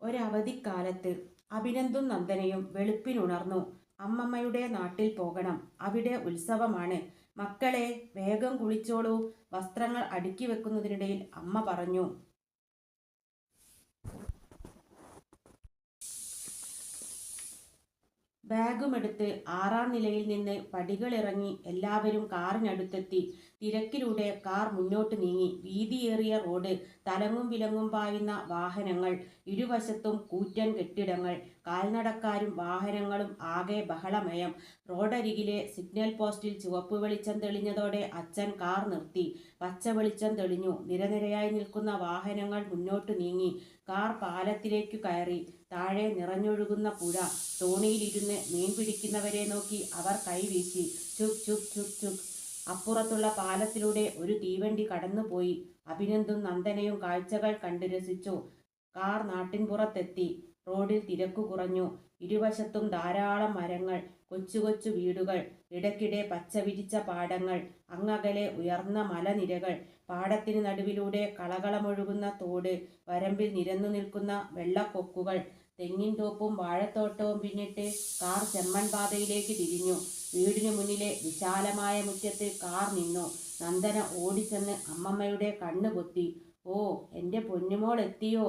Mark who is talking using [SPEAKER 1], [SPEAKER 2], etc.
[SPEAKER 1] ഒരവധിക്കാലത്ത് അഭിനന്ദും നന്ദനയും വെളുപ്പിനുണർന്നു. അമ്മമ്മയുടെ നാട്ടിൽ പോകണം, അവിടെ ഉത്സവമാണ്. മക്കളെ, വേഗം കുളിച്ചോളൂ. വസ്ത്രങ്ങൾ അടുക്കി വെക്കുന്നതിനിടയിൽ അമ്മ പറഞ്ഞു. ബാഗുമെടുത്ത് 6-ാം നിലയിൽ നിന്ന് പടികളിറങ്ങി എല്ലാവരും കാറിനടുത്തെത്തി. തിരക്കിലൂടെ കാർ മുന്നോട്ട് നീങ്ങി. വീതിയേറിയ റോഡ്, തലങ്ങും വിലങ്ങും പായുന്ന വാഹനങ്ങൾ, ഇരുവശത്തും കൂറ്റൻ കെട്ടിടങ്ങൾ, കാൽനടക്കാരും വാഹനങ്ങളും, ആകെ ബഹളമയം. റോഡരികിലെ സിഗ്നൽ പോസ്റ്റിൽ ചുവപ്പ് വെളിച്ചം തെളിഞ്ഞതോടെ അച്ഛൻ കാർ നിർത്തി. പച്ച വെളിച്ചം തെളിഞ്ഞു. നിരനിരയായി നിൽക്കുന്ന വാഹനങ്ങൾ മുന്നോട്ട് നീങ്ങി. കാർ പാലത്തിലേക്കു കയറി. താഴെ നിറഞ്ഞൊഴുകുന്ന പുഴ. തോണിയിലിരുന്ന് മീൻ പിടിക്കുന്നവരെ നോക്കി അവർ കൈവീശി. ചുക് ചുക് ചുക് ചുക്. അപ്പുറത്തുള്ള പാലത്തിലൂടെ ഒരു തീവണ്ടി കടന്നുപോയി. അഭിനന്ദും നന്ദനയും കാഴ്ചകൾ കണ്ട് രസിച്ചു. കാർ നാട്ടിൻപുറത്തെത്തി. റോഡിൽ തിരക്കു കുറഞ്ഞു. ഇരുവശത്തും ധാരാളം മരങ്ങൾ, കൊച്ചു കൊച്ചു വീടുകൾ, ഇടയ്ക്കിടെ പച്ച വിരിച്ച പാടങ്ങൾ, അങ്ങകലെ ഉയർന്ന മലനിരകൾ. പാടത്തിന് നടുവിലൂടെ കളകളമൊഴുകുന്ന തോട്, വരമ്പിൽ നിരന്നു നിൽക്കുന്ന വെള്ളക്കൊക്കുകൾ. തെങ്ങിൻ തോപ്പും വാഴത്തോട്ടവും പിന്നിട്ട് കാർ ചെമ്മൺ പാതയിലേക്ക് തിരിഞ്ഞു. വീടിനു മുന്നിലെ വിശാലമായ മുറ്റത്ത് കാർ നിന്നു. നന്ദന ഓടിച്ചെന്ന് അമ്മമ്മയുടെ കണ്ണ് പൊത്തി. "ഓ, എൻ്റെ പൊന്നുമോൾ എത്തിയോ?"